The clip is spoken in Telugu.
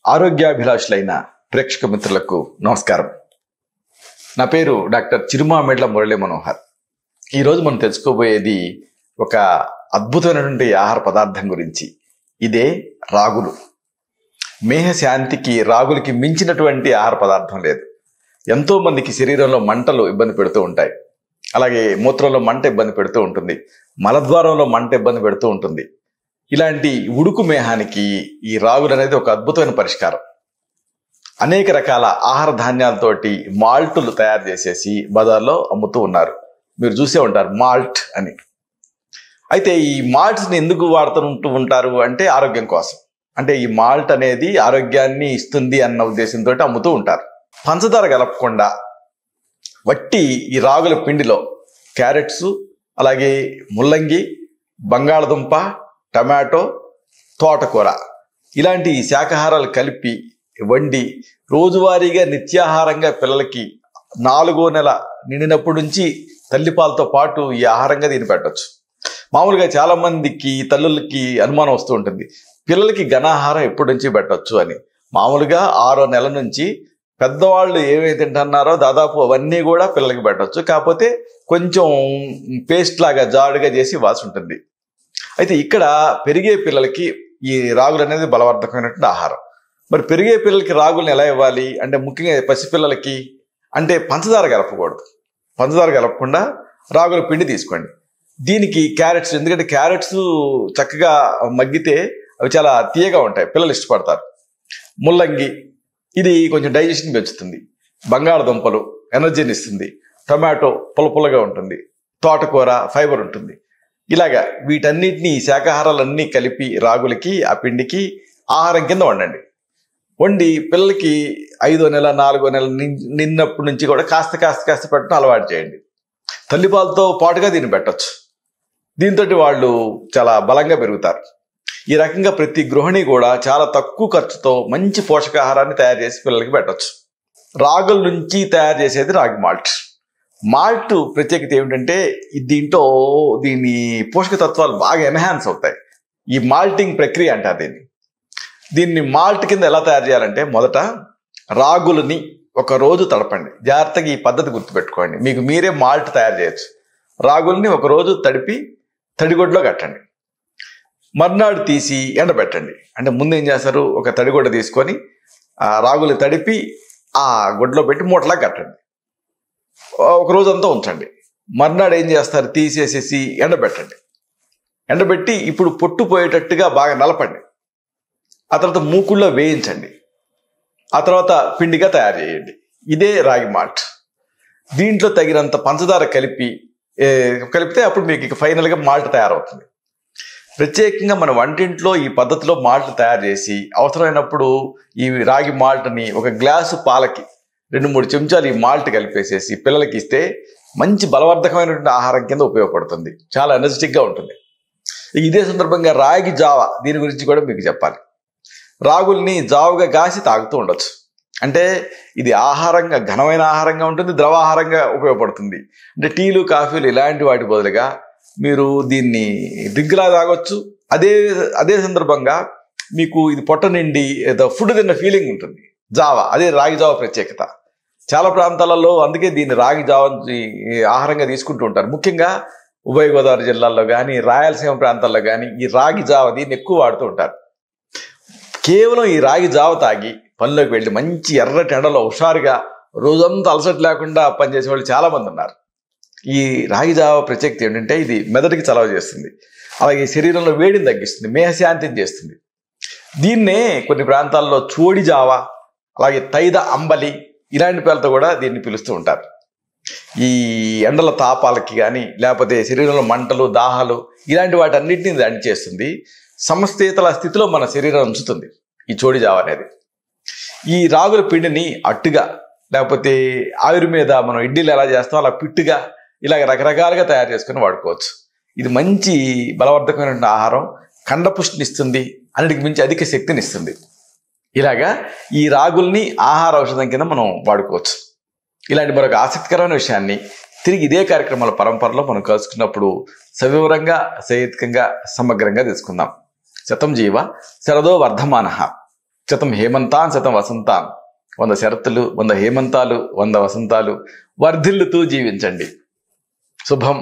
ఆరోగ్యాభిలాషులైన ప్రేక్షక మిత్రులకు నమస్కారం. నా పేరు డాక్టర్ చిరుమామిళ్ళ మురళీ మనోహర్. ఈరోజు మనం తెలుసుకోబోయేది ఒక అద్భుతమైనటువంటి ఆహార పదార్థం గురించి. ఇదే రాగులు. మేహశాంతికి రాగులకి మించినటువంటి ఆహార పదార్థం లేదు. ఎంతో మందికి శరీరంలో మంటలు ఇబ్బంది పెడుతూ ఉంటాయి. అలాగే మూత్రంలో మంట ఇబ్బంది పెడుతూ ఉంటుంది, మలద్వారంలో మంట ఇబ్బంది పెడుతూ ఉంటుంది. ఇలాంటి ఉడుకు మేహానికి ఈ రాగులు అనేది ఒక అద్భుతమైన పరిష్కారం. అనేక రకాల ఆహార ధాన్యాలతోటి మాల్టులు తయారు చేసేసి బజార్లో అమ్ముతూ ఉన్నారు. మీరు చూసే ఉంటారు మాల్ట్ అని. అయితే ఈ మాల్ట్స్ని ఎందుకు వాడుతూ ఉంటారు అంటే ఆరోగ్యం కోసం. అంటే ఈ మాల్ట్ అనేది ఆరోగ్యాన్ని ఇస్తుంది అన్న ఉద్దేశంతో అమ్ముతూ ఉంటారు. పంచదార కలపకుండా వట్టి ఈ రాగుల పిండిలో క్యారెట్స్, అలాగే ముల్లంగి, బంగాళదుంప, టమాటో, తోటకూర ఇలాంటి శాకాహారాలు కలిపి వండి రోజువారీగా నిత్యాహారంగా పిల్లలకి 4వ నెల నిండినప్పటి నుంచి తల్లిపాలతో పాటు ఈ ఆహారంగా దీన్ని పెట్టచ్చు. మామూలుగా చాలా మందికి తల్లులకి అనుమానం వస్తూ ఉంటుంది, పిల్లలకి ఘనాహారం ఎప్పటి నుంచి పెట్టచ్చు అని. మామూలుగా 6వ నెల నుంచి పెద్దవాళ్ళు ఏమైతే తింటున్నారో దాదాపు అవన్నీ కూడా పిల్లలకి పెట్టచ్చు. కాకపోతే కొంచెం పేస్ట్ లాగా జాడుగా చేసి ఇవ్వాల్సి ఉంటుంది. అయితే ఇక్కడ పెరిగే పిల్లలకి ఈ రాగులు అనేది బలవర్ధకమైనటువంటి ఆహారం. మరి పెరిగే పిల్లలకి రాగులను ఎలా ఇవ్వాలి అంటే ముఖ్యంగా పసిపిల్లలకి అంటే పంచదార కలపకూడదు. పంచదార కలపకుండా రాగుల పిండి తీసుకోండి. దీనికి క్యారెట్స్, ఎందుకంటే క్యారెట్స్ చక్కగా మగ్గితే అవి చాలా తీయగా ఉంటాయి, పిల్లలు ఇష్టపడతారు. ముల్లంగి, ఇది కొంచెం డైజెషన్ పెంచుతుంది. బంగాళదుంపలు ఎనర్జీని ఇస్తుంది. టొమాటో పుల్లపుల్లగా ఉంటుంది. తోటకూర ఫైబర్ ఉంటుంది. ఇలాగా వీటన్నిటిని శాకాహారాలన్నీ కలిపి రాగులకి ఆ పిండికి ఆహారం కింద వండండి. వండి పిల్లలకి 5వ నెల 4వ నెల నిన్నప్పటి నుంచి కూడా కాస్త పెట్టడం అలవాటు చేయండి. తల్లిపాలతో పాటుగా దీన్ని పెట్టచ్చు. దీంతో వాళ్ళు చాలా బలంగా పెరుగుతారు. ఈ రకంగా ప్రతి గృహిణి కూడా చాలా తక్కువ ఖర్చుతో మంచి పోషకాహారాన్ని తయారు చేసి పిల్లలకి పెట్టచ్చు. రాగుల నుంచి తయారు చేసేది రాగి మాల్ట్. మాల్ట్ ప్రత్యేకత ఏమిటంటే దీని పోషక తత్వాలు బాగా ఎన్హాన్స్ అవుతాయి. ఈ మాల్టింగ్ ప్రక్రియ అంటారు దీన్ని మాల్ట్ కింద ఎలా తయారు చేయాలంటే మొదట రాగులని ఒక రోజు తడపండి. జాగ్రత్తగా ఈ పద్ధతి గుర్తుపెట్టుకోండి, మీకు మీరే మాల్ట్ తయారు చేయొచ్చు. రాగుల్ని ఒక రోజు తడిపి తడిగొడ్లో కట్టండి. మర్నాడు తీసి ఎండబెట్టండి. అంటే ముందు ఏం చేస్తారు, ఒక తడిగొడ్డ తీసుకొని ఆ రాగులు తడిపి ఆ గుడ్లో పెట్టి మూటలా కట్టండి. ఒక రోజంతా ఉంచండి. మర్నాడు ఏం చేస్తారు, తీసేసేసి ఎండబెట్టండి. ఎండబెట్టి ఇప్పుడు పొట్టు పోయేటట్టుగా బాగా నలపండి. ఆ తర్వాత మూకుళ్ళో వేయించండి. ఆ తర్వాత పిండిగా తయారు చేయండి. ఇదే రాగి మాల్ట్. దీంట్లో తగినంత పంచదార కలిపితే అప్పుడు మీకు ఇక ఫైనల్గా మాల్ట్ తయారవుతుంది. ప్రత్యేకంగా మన వంటింట్లో ఈ పద్ధతిలో మాల్ట్ తయారు చేసి అవసరమైనప్పుడు ఈ రాగి మాల్ట్ని ఒక గ్లాసు పాలకి 2-3 చెంచాలు ఈ మాల్ట్ కలిపేసేసి పిల్లలకి ఇస్తే మంచి బలవర్ధకమైనటువంటి ఆహారం కింద ఉపయోగపడుతుంది. చాలా ఎనర్జెటిక్గా ఉంటుంది. ఇదే సందర్భంగా రాగి జావ, దీని గురించి కూడా మీకు చెప్పాలి. రాగుల్ని జావుగా కాసి తాగుతూ ఉండొచ్చు. అంటే ఇది ఆహారంగా, ఘనమైన ఆహారంగా ఉంటుంది, ద్రవాహారంగా ఉపయోగపడుతుంది. అంటే టీలు, కాఫీలు ఇలాంటి వాటి బదులుగా మీరు దీన్ని డ్రింక్లా తాగొచ్చు. అదే సందర్భంగా మీకు ఇది పొట్ట నిండి ఏదో ఫుడ్ తిన్న ఫీలింగ్ ఉంటుంది. జావా, అదే రాగి జావ ప్రత్యేకత. చాలా ప్రాంతాలలో అందుకే దీన్ని రాగి జావ ఆహారంగా తీసుకుంటూ ఉంటారు. ముఖ్యంగా ఉభయ గోదావరి జిల్లాల్లో కానీ, రాయలసీమ ప్రాంతాల్లో కానీ ఈ రాగి జావ దీన్ని ఎక్కువ వాడుతూ ఉంటారు. కేవలం ఈ రాగి జావ తాగి పనిలోకి వెళ్ళి మంచి ఎర్రటి ఎండలో హుషారుగా రోజంతా అలసట లేకుండా పనిచేసే వాళ్ళు చాలామంది ఉన్నారు. ఈ రాగి జావ ప్రత్యేకత ఏంటంటే ఇది మెదడుకి చలవ చేస్తుంది. అలాగే శరీరంలో వేడిని తగ్గిస్తుంది, మేహశాంతిని చేస్తుంది. దీన్నే కొన్ని ప్రాంతాల్లో చోడి జావ, అలాగే తైద అంబలి ఇలాంటి పేర్లతో కూడా దీన్ని పిలుస్తూ ఉంటారు. ఈ ఎండల తాపాలకి కానీ, లేకపోతే శరీరంలో మంటలు, దాహాలు ఇలాంటి వాటన్నిటిని ఇది అణిచేస్తుంది. సమస్థితుల స్థితిలో మన శరీరం ఉంచుతుంది ఈ చోడి జావ అనేది. ఈ రాగుల పిండిని అట్టుగా, లేకపోతే ఆవిరి మీద మనం ఇడ్లీలు ఎలా చేస్తాం అలా పిట్టుగా, ఇలాగ రకరకాలుగా తయారు చేసుకుని వాడుకోవచ్చు. ఇది మంచి బలవర్ధకమైన ఆహారం, కండపుష్టినిస్తుంది, అన్నిటికి మించి అధిక శక్తిని ఇస్తుంది. ఇలాగా ఈ రాగుల్ని ఆహార ఔషధం కింద మనం వాడుకోవచ్చు. ఇలాంటి మరొక ఆసక్తికరమైన విషయాన్ని తిరిగి ఇదే కార్యక్రమాల పరంపరలో మనం కలుసుకున్నప్పుడు సవివరంగా, సహేతుకంగా, సమగ్రంగా తెలుసుకుందాం. శతం జీవ శరదో వర్ధమానః. శతం హేమంతాన్ శతం వసంతాన్, 100 శరత్తులు, 100 హేమంతాలు, 100 వసంతాలు వర్ధిల్లుతూ జీవించండి. శుభం.